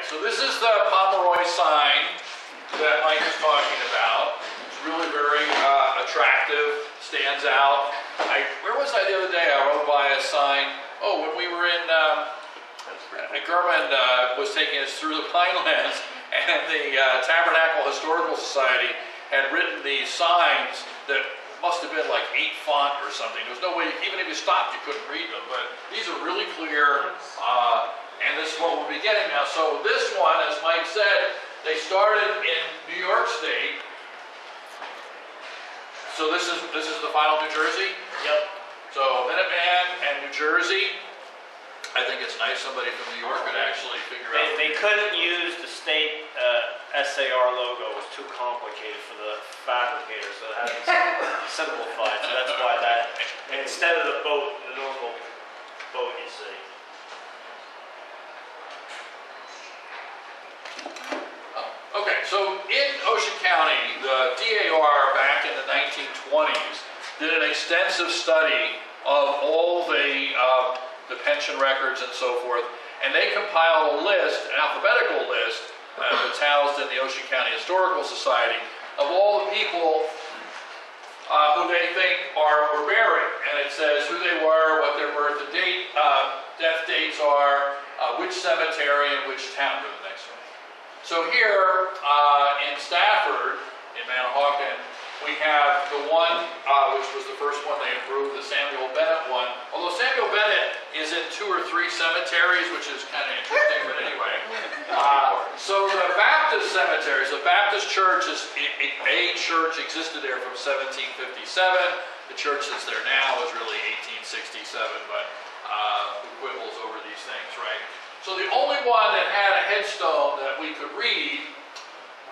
so this is the Pomeroy Sign that Mike is talking about. It's really very attractive, stands out. Where was I the other day? I rode by a sign. Oh, when we were in, German was taking us through the Pinelands, and the Tabernacle Historical Society had written these signs that must have been like 8 font or something. There was no way, even if you stopped, you couldn't read them. But these are really clear, and this is what we'll be getting now. So this one, as Mike said, they started in New York State. So this is the final New Jersey? Yep. So Minuteman and New Jersey. I think it's nice somebody from New York could actually figure out. They couldn't use the state SAR logo. It was too complicated for the fabricator, so it had to be simplified. So that's why that, instead of the boat, the normal boat you see. Okay, so in Ocean County, the DAR back in the 1920s did an extensive study of all the pension records and so forth, and they compiled a list, an alphabetical list, that's housed in the Ocean County Historical Society, of all the people who they think were buried. And it says who they were, what their birth and death dates are, which cemetery and which town. Go to the next one. So here in Stafford, in Manahawkin, we have the one, which was the first one they improved, the Samuel Bennett one. Although Samuel Bennett is in 2 or 3 cemeteries, which is kind of interesting, but anyway. So the Baptist cemeteries, the Baptist church is a church existed there from 1757. The church that's there now is really 1867, but who quibbles over these things, right? So the only one that had a headstone that we could read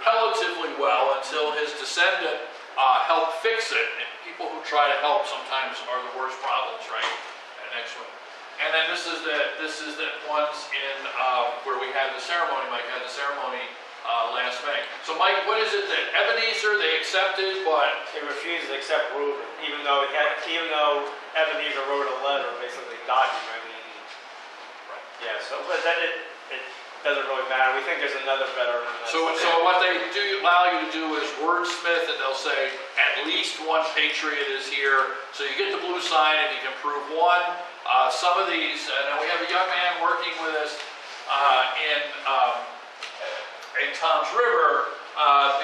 relatively well until his descendant helped fix it. And people who try to help sometimes are the worst problems, right? Next one. And then this is the ones in where we had the ceremony. Mike had the ceremony last May. So Mike, what is it that Ebenezer they accepted, but they refused to accept Reuben, even though Ebenezer wrote a letter basically documenting. Right. Yeah. So, but then it doesn't really matter. We think there's another better one. So what they do allow you to do is wordsmith, and they'll say at least one patriot is here. So you get the blue sign if you can prove one. Some of these, and we have a young man working with us in Tom's River.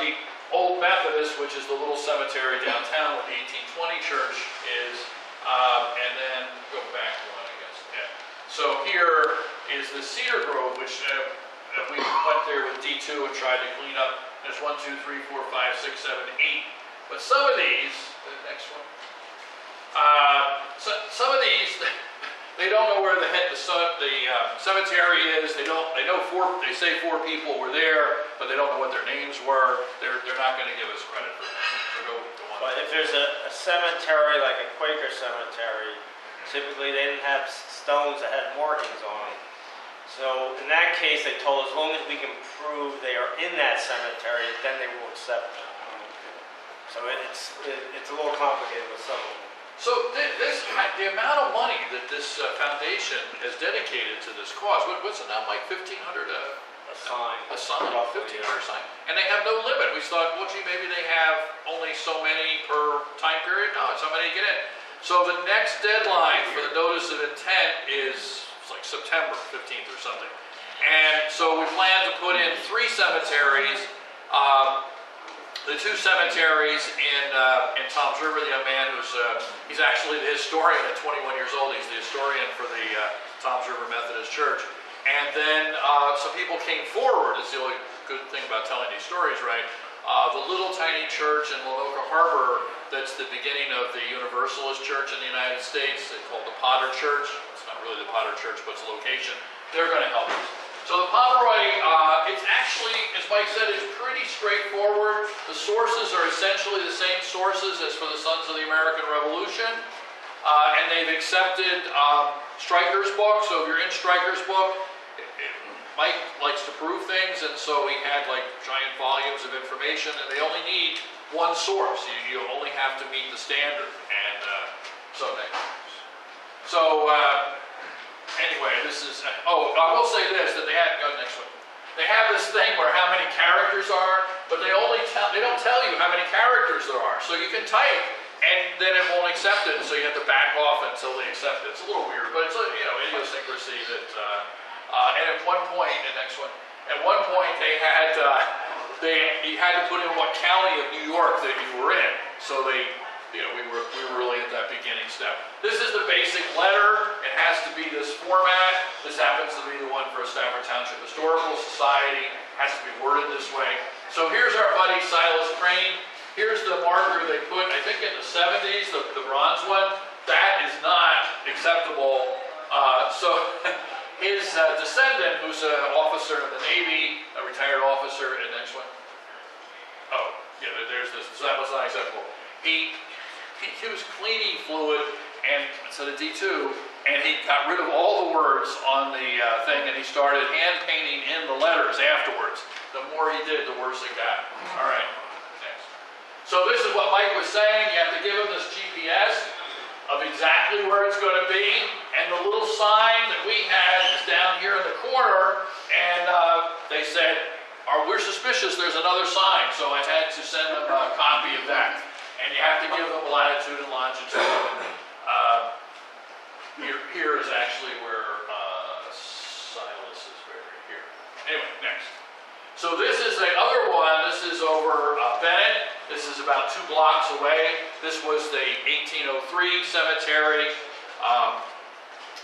The Old Methodist, which is the little cemetery downtown where the 1820 church is, and then go back one, I guess. Yeah. So here is the Cedar Grove, which we went there with D2 and tried to clean up. There's 1, 2, 3, 4, 5, 6, 7, 8. But some of these, the next one, some of these, they don't know where the cemetery is. They say 4 people were there, but they don't know what their names were. They're not going to give us credit for that. So go on. But if there's a cemetery like a Quaker cemetery, typically they didn't have stones that had markings on them. So in that case, they told us, as long as we can prove they are in that cemetery, then they will accept them. So it's a little complicated with some of them. So the amount of money that this foundation has dedicated to this cause, what's it now, like $1,500 a sign? A sign, $1,500 sign, and they have no limit. We thought, well, gee, maybe they have only so many per time period. No, it's how many get in. So the next deadline for the notice of intent is like September 15th or something. And so we plan to put in 3 cemeteries. The 2 cemeteries in Tom's River, the young man he's actually the historian at 21 years old. He's the historian for the Tom's River Methodist Church. And then some people came forward. It's the only good thing about telling these stories, right? The little tiny church in Lenoka Harbor, that's the beginning of the Universalist Church in the United States. It's called the Potter Church. It's not really the Potter Church, but it's a location. They're going to help us. So the Pomeroy, it's actually, as Mike said, it's pretty straightforward. The sources are essentially the same sources as for the Sons of the American Revolution. And they've accepted Stryker's book. So if you're in Stryker's book, Mike likes to prove things, and so he had like giant volumes of information, and they only need one source. You only have to meet the standard. And anyway, this is, I will say this, that they had, go to the next one. they have this thing where how many characters are, but they don't tell you how many characters there are. So you can type, and then it won't accept it, so you have to back off until they accept it. It's a little weird, but it's a idiosyncrasy that. And at one point, the next one, at one point they had you had to put in what county of New York that you were in. So they, we were really at that beginning step. This is the basic letter. It has to be this format. This happens to be the one for a Stafford Township Historical Society. It has to be worded this way. So here's our buddy Silas Crane. Here's the marker they put, I think in the 70s, the bronze one. That is not acceptable. So his descendant, who's an officer in the Navy, a retired officer, and next one. Oh, yeah, there's this. So that was not acceptable. He used cleaning fluid and instead of D2, and he got rid of all the words on the thing, and he started hand painting in the letters afterwards. The more he did, the worse it got. All right, next. So this is what Mike was saying. You have to give him this GPS of exactly where it's going to be, and the little sign that we had is down here in the corner, and they said, we're suspicious there's another sign, so I had to send them a copy of that. And you have to give them latitude and longitude. Here is actually where Silas is buried here. Anyway, next. So this is the other one. This is over Bennett. This is about 2 blocks away. This was the 1803 cemetery.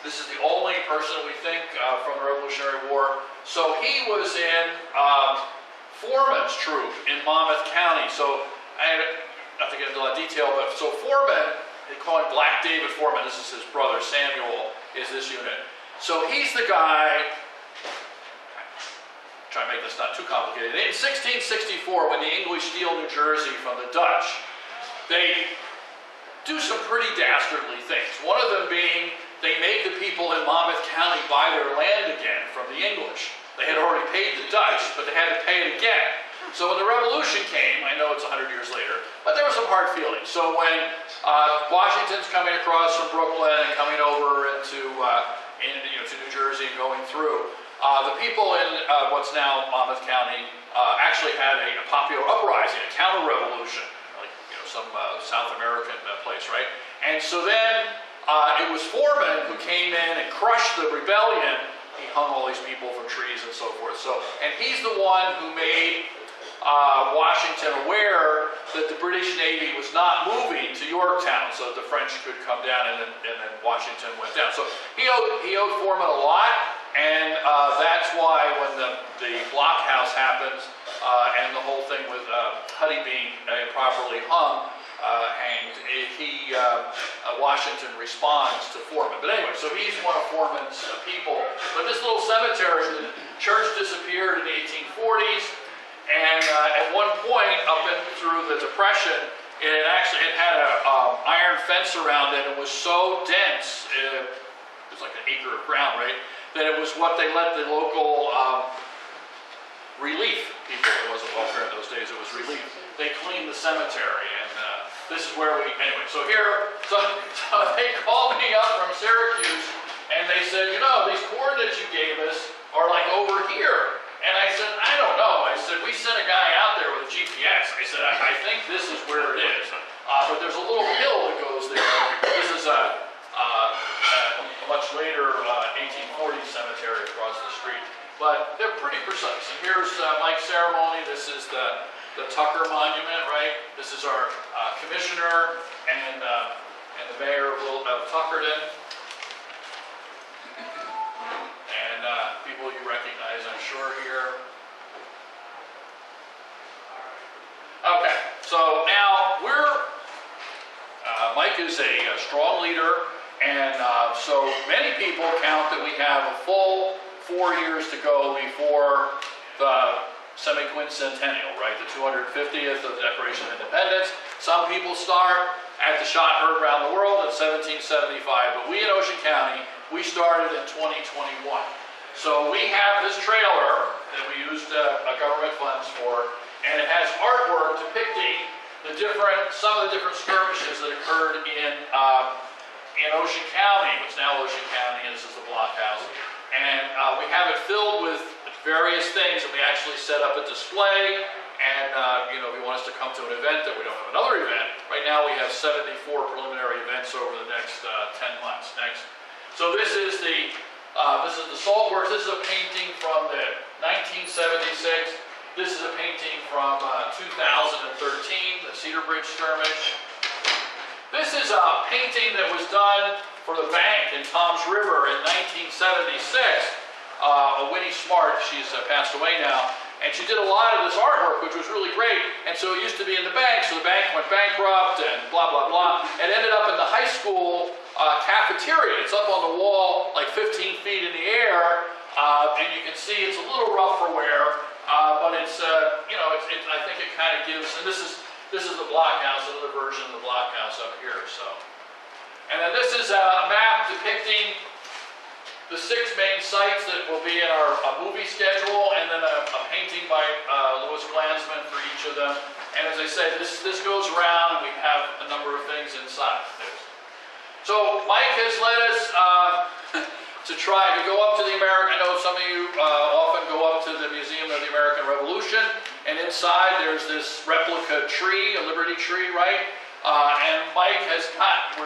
This is the only person we think from the Revolutionary War. So he was in Foreman's troop in Monmouth County. So not to get into a lot of detail, but so Foreman, they call him Black David Foreman. This is his brother Samuel. Is this unit? So he's the guy. Try to make this not too complicated. In 1664, when the English steal New Jersey from the Dutch, they do some pretty dastardly things. One of them being they make the people in Monmouth County buy their land again from the English. They had already paid the Dutch, but they had to pay it again. So when the Revolution came, I know it's 100 years later, but there was some hard feelings. So when Washington's coming across from Brooklyn and coming over into to New Jersey and going through, the people in what's now Monmouth County actually had a popular uprising, a counter-revolution, like some South American place, right? And so then it was Foreman who came in and crushed the rebellion. He hung all these people from trees and so forth. So, and he's the one who made Washington aware that the British Navy was not moving to Yorktown, so that the French could come down, and then Washington went down. So he owed Foreman a lot, and that's why when the blockhouse happens and the whole thing with Huddy being improperly hanged, Washington responds to Foreman. But anyway, so he's one of Foreman's people. But this little cemetery, the church disappeared in the 1840s. And at one point, up through the Depression, it had an iron fence around it. It was so dense, it was like an acre of ground, right? That it was what they let the local relief people, it wasn't welfare in those days, it was relief. They cleaned the cemetery, and this is where anyway, so here, so they called me up from Syracuse, and they said, these coordinates you gave us are like over here. And I said, I don't know. I said, we sent a guy out there with a GPS. I said, I think this is where it is. But there's a little hill that goes there. This is a much later 1840 cemetery across the street. But they're pretty precise. And here's Mike's ceremony. This is the Tucker Monument, right? This is our commissioner and the mayor of Tuckerton. And people you recognize, I'm sure, here. Okay, so now Mike is a strong leader, and so many people count that we have a full 4 years to go before the semi-quincentennial, right? The 250th of the Declaration of Independence. Some people start at the shot heard around the world in 1775, but we in Ocean County, we started in 2021. So we have this trailer that we used government funds for, and it has artwork depicting some of the different skirmishes that occurred in Ocean County, which is now Ocean County, and this is the blockhouse. And we have it filled with various things, and we actually set up a display, and you know, if you want us to come to an event, that we don't have another event. Right now we have 74 preliminary events over the next 10 months. Next. So this is the Saltworks. This is a painting from the 1976. This is a painting from 2013, the Cedar Bridge Skirmish. This is a painting that was done for the bank in Toms River in 1976. Winnie Smart, she's passed away now, and she did a lot of this artwork, which was really great. And so it used to be in the bank, so the bank went bankrupt and blah, blah, blah. It ended up in the high school cafeteria. It's up on the wall, like 15 feet in the air, and you can see it's a little rough for wear, but it's, you know, I think it kind of gives, and this is the blockhouse, another version of the blockhouse up here. So, and then this is a map depicting the 6 main sites that will be in our movie schedule, and then a painting by Louis Glansman for each of them. And as I said, this goes around, and we have a number of things inside. So Mike has led us to try to go up to the American. I know some of you often go up to the Museum of the American Revolution, and inside there's this replica tree, a Liberty tree, right? And Mike has got,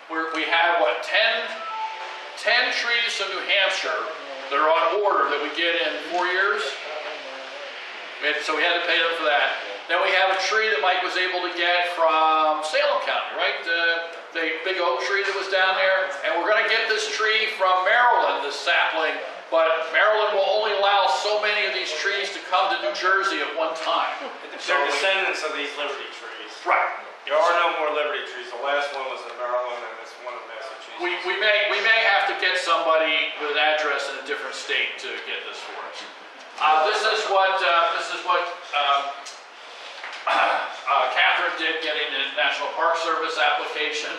we have what, 10 trees from New Hampshire that are on order that we get in 4 years. So we had to pay them for that. Then we have a tree that Mike was able to get from Salem County, right? The big oak tree that was down there. And we're going to get this tree from Maryland, this sapling. But Maryland will only allow so many of these trees to come to New Jersey at one time. They're descendants of these Liberty trees. Right. There are no more Liberty trees. The last one was in Maryland, and this one in Massachusetts. We may have to get somebody with an address in a different state to get this for us. This is what Catherine did getting the National Park Service application.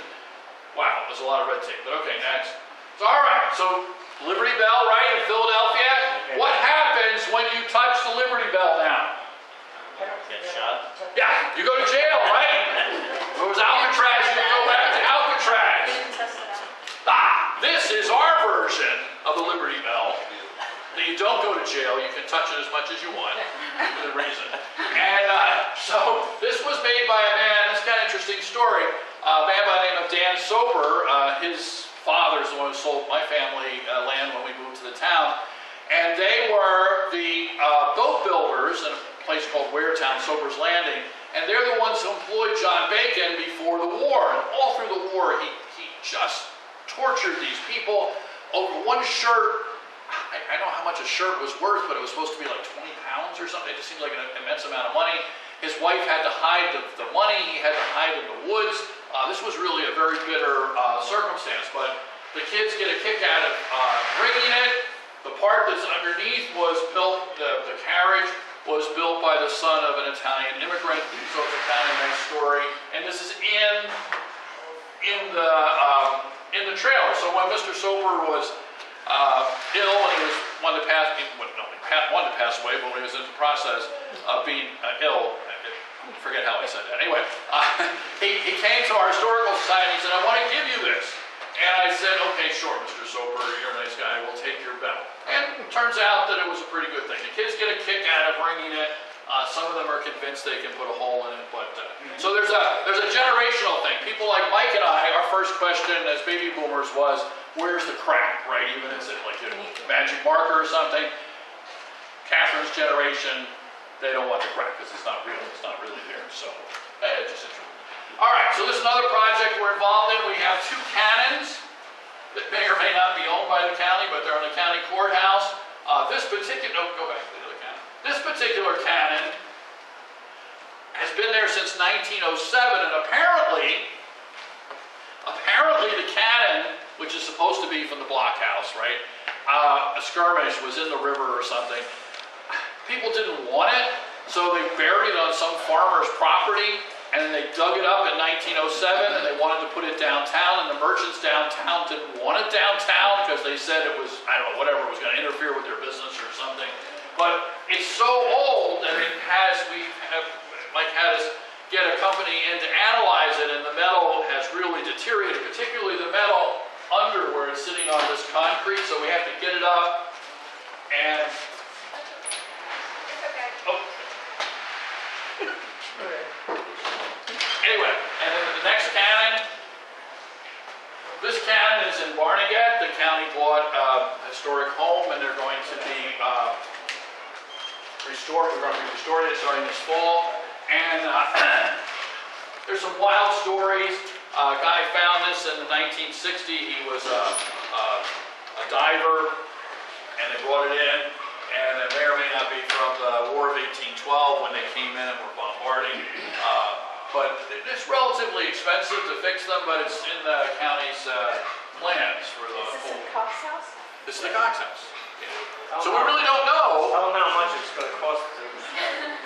Wow, there's a lot of red tape, but okay, next. So, all right, so Liberty Bell, right, in Philadelphia. What happens when you touch the Liberty Bell now? Get shot. Yeah, you go to jail, right? If it was Alcatraz, you go back to Alcatraz. This is our version of the Liberty Bell. That you don't go to jail, you can touch it as much as you want, within reason. And so this was made by a man, it's kind of an interesting story, a man by the name of Dan Soper. His father's the one who sold my family land when we moved to the town. And they were the boat builders in a place called Waretown, Soper's Landing. And they're the ones who employed John Bacon before the war. And all through the war, he just tortured these people over one shirt. I don't know how much a shirt was worth, but it was supposed to be like 20 pounds or something. It just seemed like an immense amount of money. His wife had to hide the money. He had to hide in the woods. This was really a very bitter circumstance, but the kids get a kick out of bringing it. The part that's underneath was built, the carriage was built by the son of an Italian immigrant, so it's a kind of nice story. And this is in the trailer. So when Mr. Soper was ill, and he was wanted to pass away, but when he was in the process of being ill, I forget how I said that. Anyway, he came to our historical society and he said, "I want to give you this." And I said, "Okay, sure, Mr. Soper, you're a nice guy, we'll take your bell." And it turns out that it was a pretty good thing. The kids get a kick out of bringing it. Some of them are convinced they can put a hole in it, but so there's a generational thing. People like Mike and I, our first question as baby boomers was, "Where's the crack?" Right? Even is it like a magic marker or something? Catherine's generation, they don't want the crack because it's not real. It's not really there. So it's just interesting. All right. So this is another project we're involved in. We have 2 cannons that may or may not be owned by the county, but they're in the county courthouse. This particular go back to the other cannon. This particular cannon has been there since 1907, and apparently the cannon, which is supposed to be from the blockhouse, right? A skirmish was in the river or something. People didn't want it, so they buried it on some farmer's property, and they dug it up in 1907, and they wanted to put it downtown, and the merchants downtown didn't want it downtown because they said it was, I don't know, whatever, it was going to interfere with their business or something. But it's so old that Mike had us get a company in to analyze it, and the metal has really deteriorated, particularly the metal under where it's sitting on this concrete, so we have to get it up and historic home, and they're going to be restored. We're going to be restoring it starting this fall. And there's some wild stories. A guy found this in the 1960s. He was a diver, and they brought it in. And it may or may not be from the War of 1812 when they came in and were bombarding. But it's relatively expensive to fix them, but it's in the county's plans for the Is this whole. the Cox house? This is the Cox house. Yeah. So we really don't know. I don't know how much it's going to cost to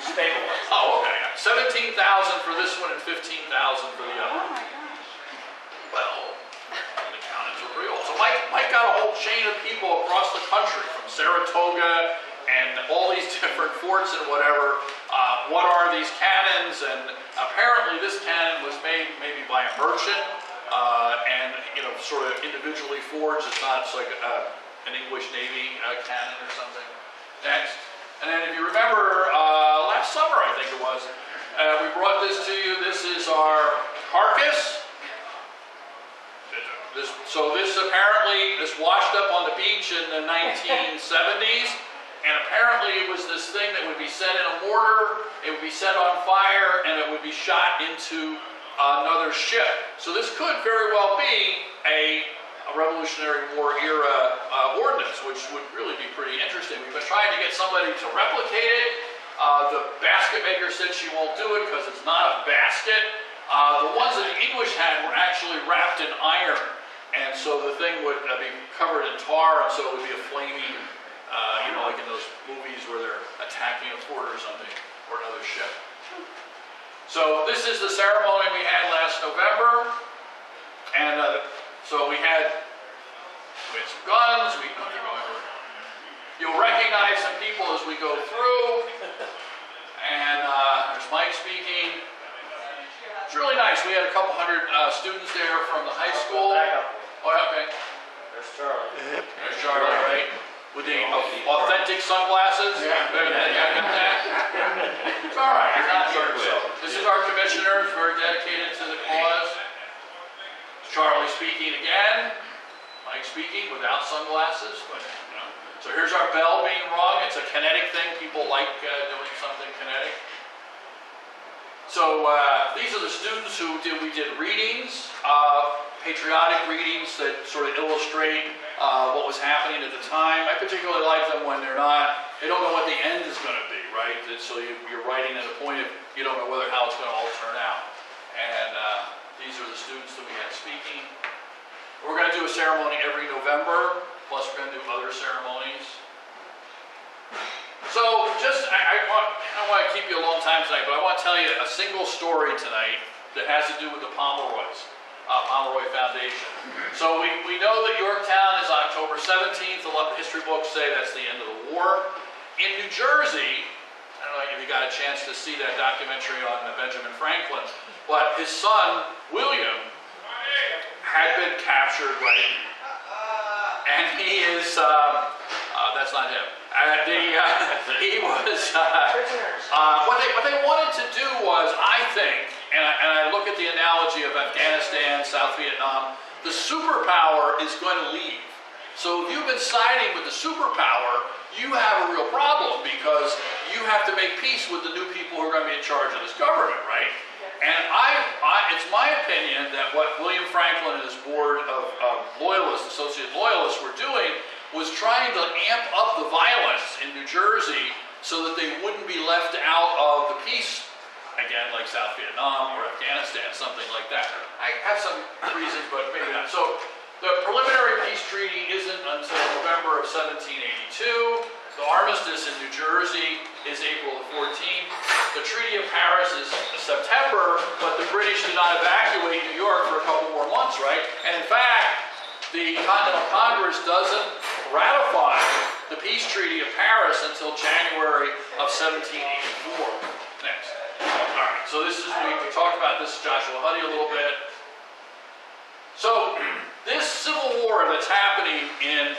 stabilize. Oh, okay. 17,000 for this one and 15,000 for the other. Oh my gosh. Well, the counties are real. So Mike got a whole chain of people across the country, from Saratoga and all these different forts and whatever. What are these cannons? And apparently this cannon was made maybe by a merchant and sort of individually forged. It's not like an English Navy cannon or something. Next. And then if you remember last summer, I think it was, we brought this to you. This is our carcass. So this washed up on the beach in the 1970s, and apparently it was this thing that would be set in a mortar, it would be set on fire, and it would be shot into another ship. So this could very well be a Revolutionary War era ordnance, which would really be pretty interesting. We've been trying to get somebody to replicate it. The basket maker said she won't do it because it's not a basket. The ones that the English had were actually wrapped in iron. And so the thing would be covered in tar, and so it would be a flaming, like in those movies where they're attacking a fort or something, or another ship. So this is the ceremony we had last November. And so we had some guns. You'll recognize some people as we go through. And there's Mike speaking. It's really nice. We had a couple hundred students there from the high school. Back up. Oh, okay. There's Charlie. There's Charlie, right? With the authentic sunglasses. Yeah. It's all right. It's not here. So this is our commissioner. He's very dedicated to the cause. Charlie speaking again. Mike speaking without sunglasses, but So here's our bell being rung. It's a kinetic thing. People like doing something kinetic. So these are the students who we did readings, patriotic readings that sort of illustrate what was happening at the time. I particularly like them when they don't know what the end is going to be, right? So you're writing at a point of, you don't know how it's going to all turn out. And these are the students that we had speaking. We're going to do a ceremony every November, plus we're going to do other ceremonies. So I don't want to keep you a long time tonight, but I want to tell you a single story tonight that has to do with the Pomeroy Foundation. So we know that Yorktown is October 17th. A lot of history books say that's the end of the war. In New Jersey, I don't know if you got a chance to see that documentary on Benjamin Franklin, but his son, William, had been captured, right? And he is, that's not him. He was, what they wanted to do was, I think, and I look at the analogy of Afghanistan, South Vietnam, the superpower is going to leave. So if you've been siding with the superpower, you have a real problem because you have to make peace with the new people who are going to be in charge of this government, right? And it's my opinion that what William Franklin and his board of loyalists, associate loyalists, were doing was trying to amp up the violence in New Jersey so that they wouldn't be left out of the peace, again, like South Vietnam or Afghanistan, something like that. I have some reasons, but maybe not. So the preliminary peace treaty isn't until November of 1782. The armistice in New Jersey is April the 14th. The Treaty of Paris is September, but the British did not evacuate New York for a couple more months, right? And in fact, the Continental Congress doesn't ratify the Peace Treaty of Paris until January of 1784. Next. All right, so this is, we talked about this Joshua Huddy a little bit. So this civil war that's happening in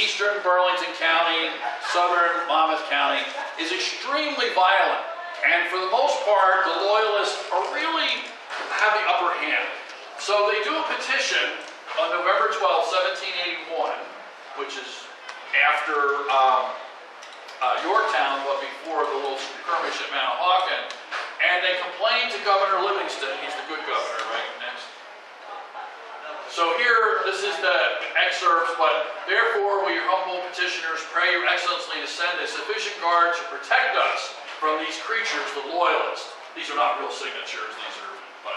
eastern Burlington County, southern Monmouth County, is extremely violent. And for the most part, the Loyalists really have the upper hand. So they do a petition on November 12, 1781, which is after Yorktown, but before the little skirmish at Mount Hawken. And they complained to Governor Livingston. He's the good governor, right? Next. So here, this is the excerpts, but therefore we, your humble petitioners, pray your excellency to send a sufficient guard to protect us from these creatures, the loyalists. These are not real signatures, these are, but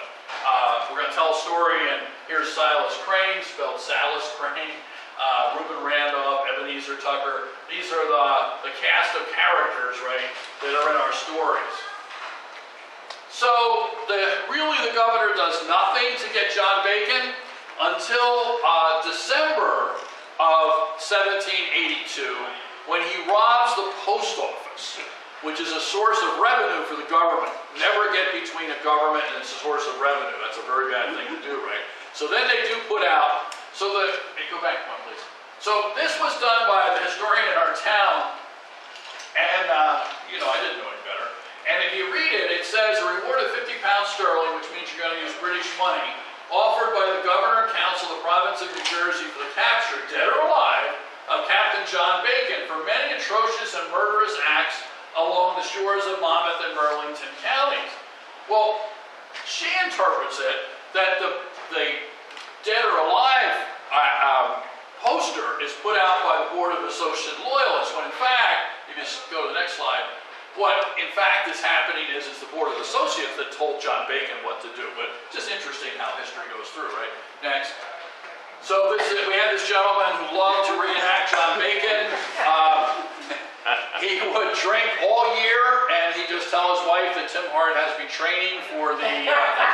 we're going to tell a story, and here's Silas Crane, spelled Salis Crane, Reuben Randolph, Ebenezer Tucker. These are the cast of characters, right, that are in our stories. So, really the governor does nothing to get John Bacon until December of 1782, when he robs the post office, which is a source of revenue for the government. Never get between a government and its source of revenue. That's a very bad thing to do, right? So then they do put out, hey, go back one, please. So this was done by the historian in our town, and, I didn't know any better. And if you read it, it says a reward of 50 pounds sterling, which means you're going to use British money, offered by the governor and council of the province of New Jersey for the capture, dead or alive, of Captain John Bacon for many atrocious and murderous acts along the shores of Monmouth and Burlington counties. Well, she interprets it that the dead or alive poster is put out by the Board of Associate Loyalists, when in fact, if you just go to the next slide, what in fact is happening is it's the Board of Associates that told John Bacon what to do. But just interesting how history goes through, right? Next. So we had this gentleman who loved to reenact John Bacon. He would drink all year, and he'd just tell his wife that Tim Hart has been training for the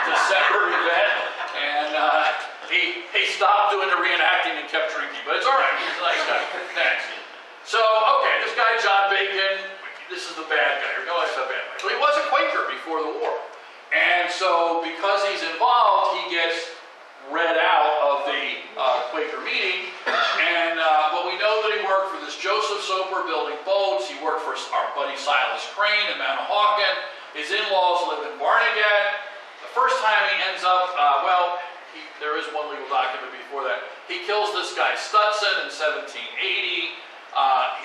December event. And he stopped doing the reenacting and kept drinking. But it's all right. He's a nice guy. Next. So, okay, this guy John Bacon, this is the bad guy. No, that's not bad guy. So he was a Quaker before the war. And so because he's involved, he gets read out of the Quaker meeting. And but we know that he worked for this Joseph Soper building boats. He worked for our buddy Silas Crane in Mount Hawken. His in-laws live in Barnegat. The first time he ends up, there is one legal document before that. He kills this guy Stutson in 1780.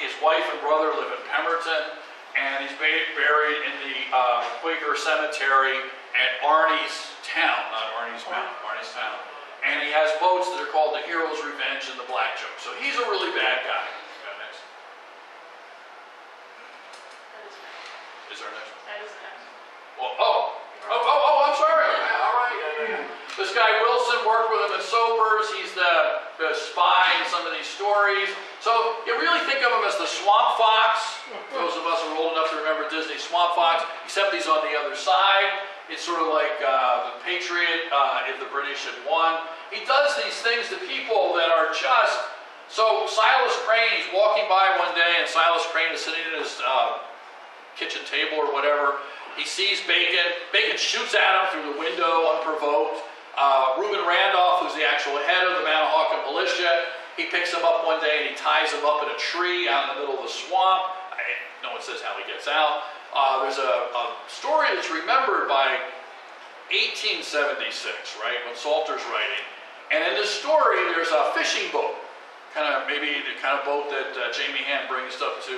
His wife and brother live in Pemberton. And he's buried in the Quaker cemetery at Arnie's Town, not Arnie's Mountain, Arnie's Town. And he has boats that are called the Hero's Revenge and the Black Joke. So he's a really bad guy. Go next. Is there a next one? That is next. Well, I'm sorry. Okay, all right. Yeah. This guy Wilson worked with him at Soper's. He's the spy in some of these stories. So you really think of him as the Swamp Fox. Those of us who are old enough to remember Disney Swamp Fox, except he's on the other side. It's sort of like the Patriot if the British had won. He does these things to people that are just... So Silas Crane, he's walking by one day, and Silas Crane is sitting at his kitchen table or whatever. He sees Bacon. Bacon shoots at him through the window unprovoked. Reuben Randolph, who's the actual head of the Mount Hawken militia, he picks him up one day and he ties him up in a tree out in the middle of the swamp. No one says how he gets out. There's a story that's remembered by 1876, right, when Salter's writing. And in this story, there's a fishing boat, maybe the kind of boat that Jamie Hand brings up to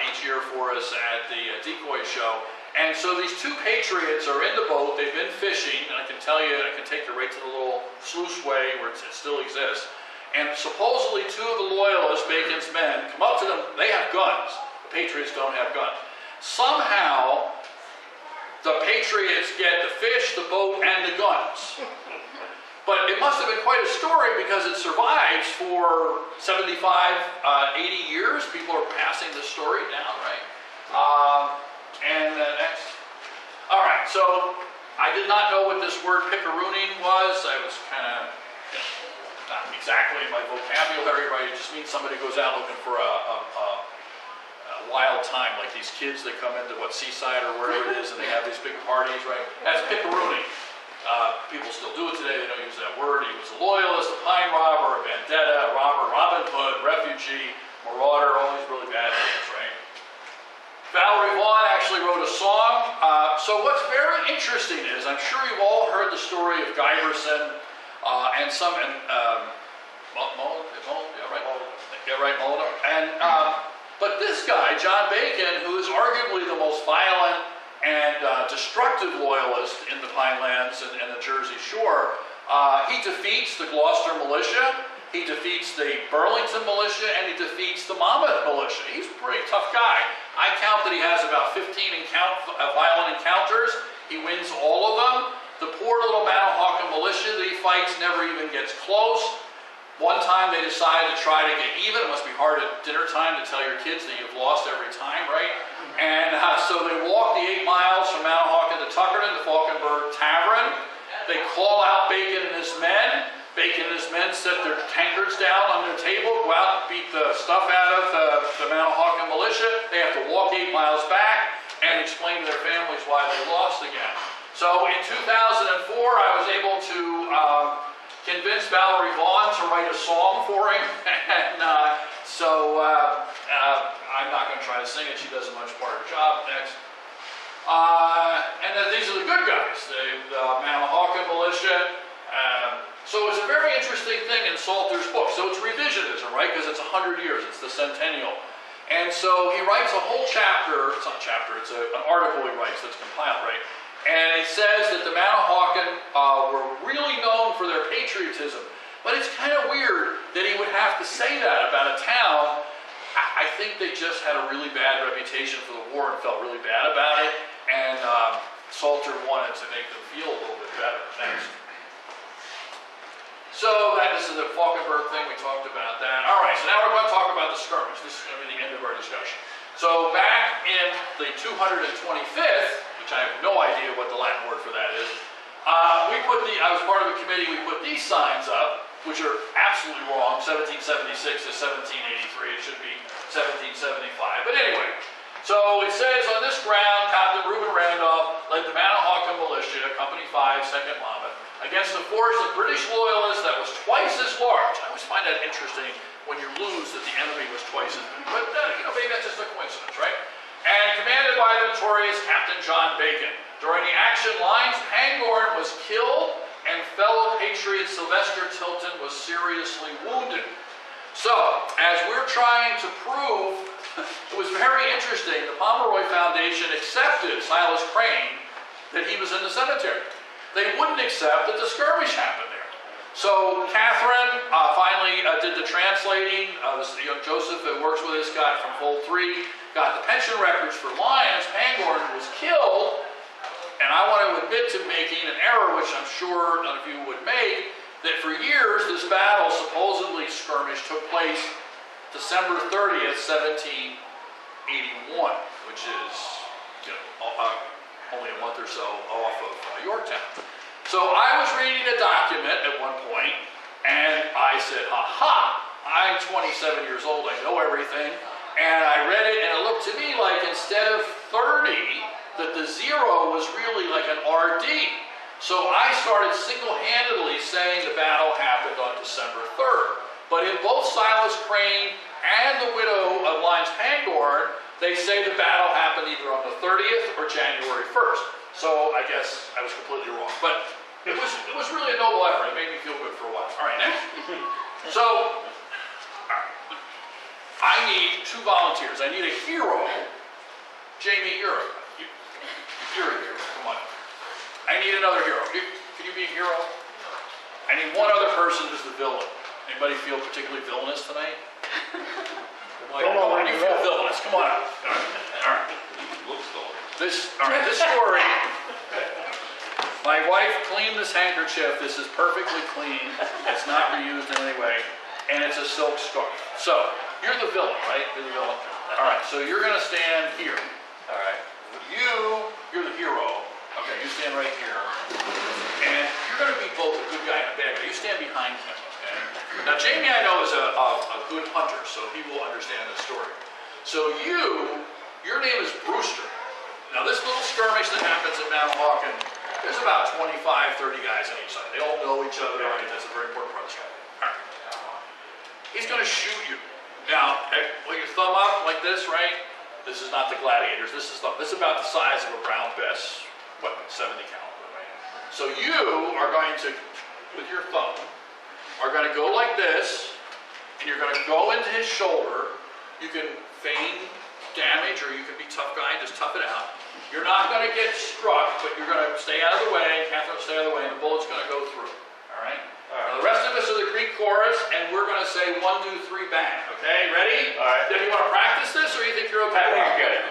each year for us at the decoy show. And so these two patriots are in the boat. They've been fishing, and I can tell you, I can take you right to the little sluiceway where it still exists. And supposedly two of the loyalists, Bacon's men, come up to them. They have guns. The patriots don't have guns. Somehow, the patriots get the fish, the boat, and the guns. But it must have been quite a story because it survives for 75, 80 years. People are passing the story down, right? Next. All right, so I did not know what this word picarooning was. I was kind of not exactly in my vocabulary, right? It just means somebody goes out looking for a wild time, like these kids that come into Seaside or wherever it is, and they have these big parties, right? That's picarooning. People still do it today. They don't use that word. He was a loyalist, a pine robber, a vendetta, a robber, Robin Hood, refugee, marauder, all these really bad names, right? Valerie Vaughn actually wrote a song. So what's very interesting is, I'm sure you've all heard the story of Giberson and some, yeah, right? that right, Mulder? And, but this guy, John Bacon, who is arguably the most violent and destructive loyalist in the Pinelands and the Jersey Shore, he defeats the Gloucester militia, he defeats the Burlington militia, and he defeats the Monmouth militia. He's a pretty tough guy. I count that he has about 15 violent encounters. He wins all of them. The poor little Manahawkin militia that he fights never even gets close. One time they decide to try to get even. It must be hard at dinner time to tell your kids that you've lost every time, right? And so they walk the 8 miles from Manahawkin to Tuckerton, the Falkenberg Tavern. They call out Bacon and his men. Bacon and his men set their tankards down on their table, go out and beat the stuff out of the Manahawkin militia. They have to walk 8 miles back and explain to their families why they lost again. So in 2004, I was able to convince Valerie Vaughn to write a song for him. And I'm not going to try to sing it. She does a much better job next. And then these are the good guys, the Manahawkin militia. So it's a very interesting thing in Salter's book. So it's revisionism, right? Because it's 100 years, it's the centennial. And so he writes a whole chapter, it's not a chapter, it's an article he writes that's compiled, right? And it says that the Manahawkin were really known for their patriotism. But it's kind of weird that he would have to say that about a town. I think they just had a really bad reputation for the war and felt really bad about it. And Salter wanted to make them feel a little bit better. Thanks. So this is the Falkenberg thing, we talked about that. All right, so now we're going to talk about the skirmish. This is going to be the end of our discussion. So back in the 225th, which I have no idea what the Latin word for that is, I was part of a committee, we put these signs up, which are absolutely wrong, 1776 to 1783, it should be 1775. But anyway, so it says, on this ground, Captain Reuben Randolph led the Manahawkin militia, Company 5, 2nd Monmouth, against a force of British loyalists that was twice as large. I always find that interesting when you lose that the enemy was twice as big. But, maybe that's just a coincidence, right? And commanded by the notorious Captain John Bacon. During the action, Lyons Pangborn was killed, and fellow patriot Sylvester Tilton was seriously wounded. So, as we're trying to prove, it was very interesting, the Pomeroy Foundation accepted Silas Crane that he was in the cemetery. They wouldn't accept that the skirmish happened there. So Catherine finally did the translating. This young Joseph that works with us got from Fold 3, got the pension records for Lyons. Pangborn was killed, and I want to admit to making an error, which I'm sure none of you would make, that for years this battle, supposedly skirmish, took place December 30th, 1781, which is only a month or so off of Yorktown. So I was reading a document at one point, and I said, ha, I'm 27 years old, I know everything. And I read it, and it looked to me like instead of 30, that the 0 was really like an RD. So I started single-handedly saying the battle happened on December 3rd. But in both Silas Crane and the widow of Lyons Pangborn, they say the battle happened either on the 30th or January 1st. So I guess I was completely wrong. But it was really a noble effort. It made me feel good for a while. All right, next. So I need 2 volunteers. I need a hero. Jamie, you're a hero. Come on. I need another hero. Can you be a hero? I need one other person who's the villain. Anybody feel particularly villainous tonight? Come on, you feel villainous. Come on up. All right. This story, my wife cleaned this handkerchief. This is perfectly clean. It's not reused in any way. And it's a silk scarf. So, you're the villain, right? You're the villain. All right, so you're going to stand here. All right. You're the hero. Okay, you stand right here. And you're going to be both a good guy and a bad guy. You stand behind him, okay? Now, Jamie, I know, is a good hunter, so he will understand this story. So your name is Brewster. Now, this little skirmish that happens in Manahawkin, there's about 25, 30 guys on each side. They all know each other, right? That's a very important part of the story. All right. He's going to shoot you. Now, put your thumb up like this, right? This is not the gladiators. This is about the size of a Brown Bess weapon, 70 caliber, right? So you are going to, with your thumb, are going to go like this, and you're going to go into his shoulder. You can feign damage, or you can be tough guy and just tough it out. You're not going to get struck, but you're going to stay out of the way. Catherine will stay out of the way, and the bullet's going to go through. All right? Now, the rest of us are the Greek chorus, and we're going to say 1, 2, 3, bang. Okay? Ready? All right. Do you want to practice this, or you think you're okay? I think you're good.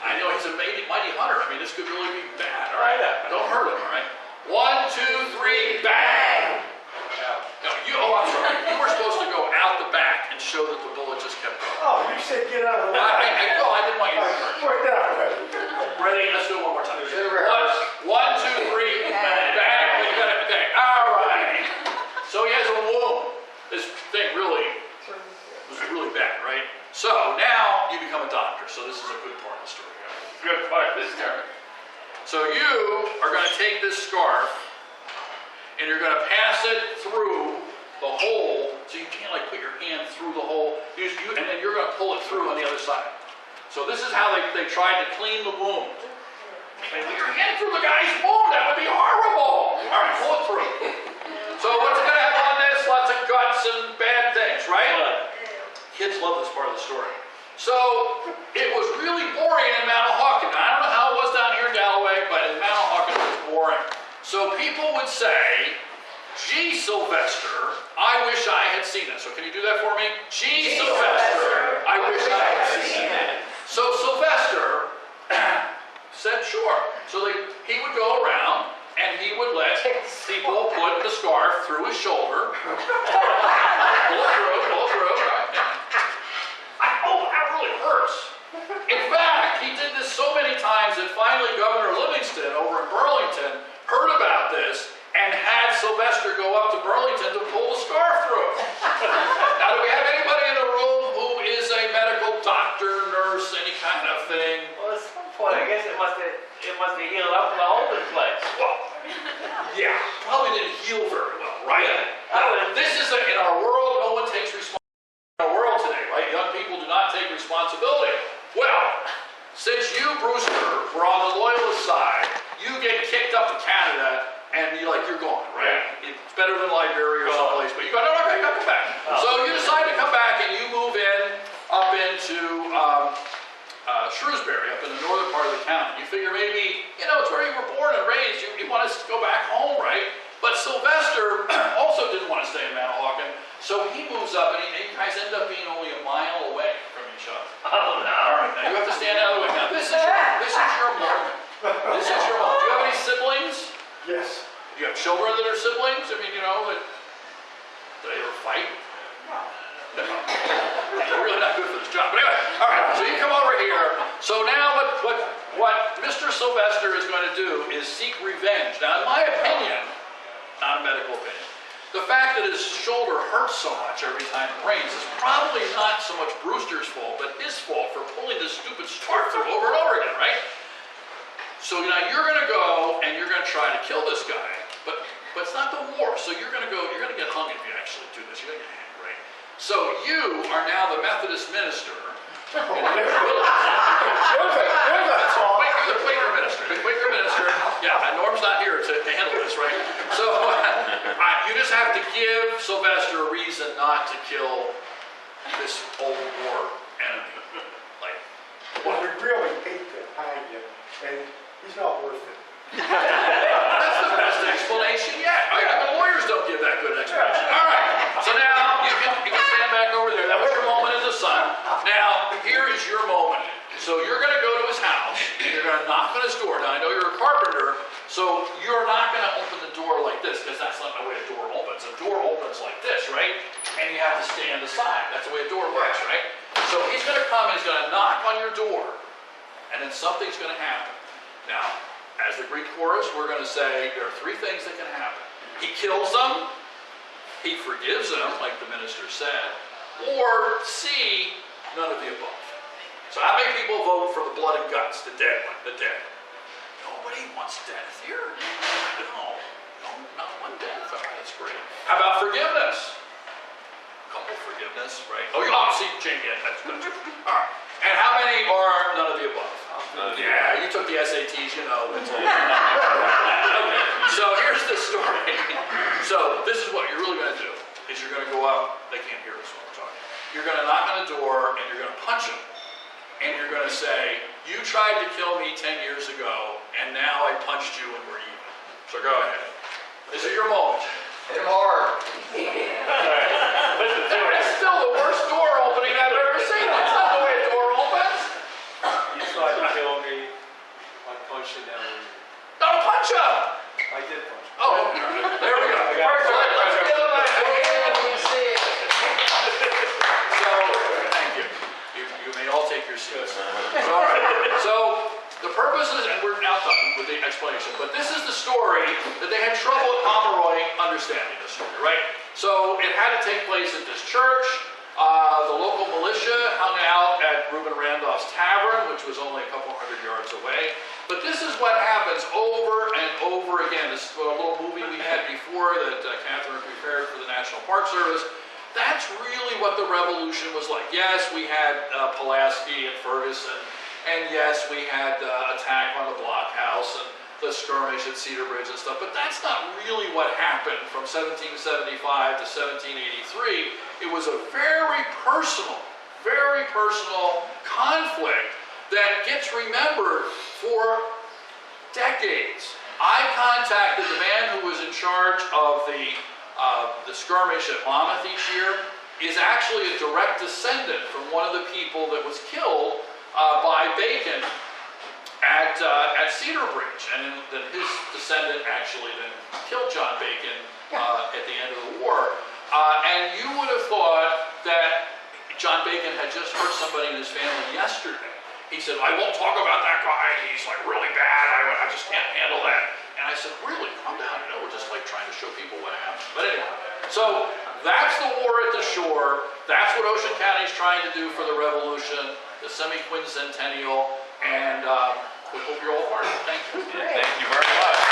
I know he's a mighty hunter. I mean, this could really be bad. All right? Don't hurt him. All right? 1, 2, 3, bang. No, I'm sorry. You were supposed to go out the back and show that the bullet just kept going. Oh, you said get out of the way. I didn't want you to hurt. Right now. Ready? Let's do it one more time. 1, 2, 3, bang. You got it. Okay. All right. So he has a wound. This thing was really bad, right? So now you become a doctor. So this is a good part of the story. Good part of the story. So you are going to take this scarf and you're going to pass it through the hole, so you can't like put your hand through the hole, and then you're going to pull it through on the other side. So this is how they tried to clean the wound. And put your hand through the guy's wound, that would be horrible. All right, pull it through. So what's going to happen on this? Lots of guts and bad things, right? Kids love this part of the story. So it was really boring in Manahawkin. I don't know how it was down here in Galloway, but in Manahawkin it was boring. So people would say, gee, Sylvester, I wish I had seen that. So can you do that for me? Gee, Sylvester, I wish I had seen that. So Sylvester said, sure. So he would go around and he would let people put the scarf through his shoulder. Pull it through. Right? Oh, that really hurts. In fact, he did this so many times that finally Governor Livingston over in Burlington heard about this and had Sylvester go up to Burlington to pull the scarf through. Now, do we have anybody in the room who is a medical doctor, nurse, any kind of thing? Well, at some point, I guess it must have healed up in the open place. Well, yeah, probably didn't heal very well, right? This is in our world, no one takes responsibility. In our world today, right? Young people do not take responsibility. Well, since you, Brewster, were on the loyalist side, you get kicked up to Canada, and you're gone, right? It's better than Liberia or someplace, but you go, no, I gotta come back. So you decide to come back, and you move up into Shrewsbury, up in the northern part of the county. You figure maybe, it's where you were born and raised. You want to go back home, right? But Sylvester also didn't want to stay in Manahawkin, so he moves up, and you guys end up being only a mile away from each other. Oh, no. All right, now you have to stand out of the way. Now, this is your moment. This is your moment. Do you have any siblings? Yes. Do you have children that are siblings? I mean, do they ever fight? No. You're really not good for this job. But anyway, all right, so you come over here. So now what Mr. Sylvester is going to do is seek revenge. Now, in my opinion, not a medical opinion, the fact that his shoulder hurts so much every time it rains is probably not so much Brewster's fault, but his fault for pulling this stupid scarf through over and over again, right? So now you're going to go and you're going to try to kill this guy, but it's not the war. So you're going to get hung if you actually do this. You're going to get hanged, right? So you are now the Methodist minister. You're the Quaker minister. The Quaker minister. Yeah, Norm's not here to handle this, right? So you just have to give Sylvester a reason not to kill this old war enemy. Well, we really hate to hang you, and he's not worth it. That's the best explanation yet. Lawyers don't give that good explanation. All right. So now you can stand back over there. That was your moment in the sun. Now here is your moment. So you're going to go to his house and you're going to knock on his door. Now I know you're a carpenter, so you're not going to open the door like this because that's not the way a door opens. A door opens like this, right? And you have to stay on the side. That's the way a door works, right? So he's going to come and he's going to knock on your door, and then something's going to happen. Now, as the Greek chorus, we're going to say there are 3 things that can happen. He kills them, he forgives them, like the minister said, or C, none of the above. So how many people vote for the blood and guts, the dead one, the dead? Nobody wants death here. No, not one death. All right, that's great. How about forgiveness? Couple forgiveness, right? Oh, see, Jamie, that's good. All right. And how many are none of the above? Yeah, you took the SATs, Okay. So here's the story. So this is what you're really going to do. is you're going to go up, they can't hear us when we're talking. You're going to knock on the door and you're going to punch them. And you're going to say, you tried to kill me 10 years ago, and now I punched you and we're even. So go ahead. This is your moment. Tim Hart. That's still the worst door opening I've ever seen. That's not the way a door opens. You tried to kill me, I punched you down. Don't punch him. I did punch you. Oh, there we go. Let's give him a hand. So, thank you. You may all take your seats. All right. So, the purpose is, and we're now done with the explanation, but this is the story that they had trouble at Pomeroy understanding the story, right? So, it had to take place at this church. The local militia hung out at Reuben Randolph's Tavern, which was only a couple hundred yards away. But this is what happens over and over again. This is a little movie we had before that Catherine prepared for the National Park Service. That's really what the revolution was like. Yes, we had Pulaski and Ferguson, and yes, we had attack on the blockhouse and the skirmish at Cedar Bridge and stuff, but that's not really what happened from 1775 to 1783. It was a very personal conflict that gets remembered for decades. I contacted the man who was in charge of the skirmish at Monmouth each year, is actually a direct descendant from one of the people that was killed by Bacon at Cedar Bridge, and then his descendant actually then killed John Bacon at the end of the war. And you would have thought that John Bacon had just hurt somebody in his family yesterday. He said, I won't talk about that guy, he's like really bad, I just can't handle that. And I said, really, calm down, you know, we're just like trying to show people what happened. But anyway, so that's the war at the shore, that's what Ocean County is trying to do for the revolution, the semi-quincentennial, and we hope you're all part of it. Thank you. Thank you very much.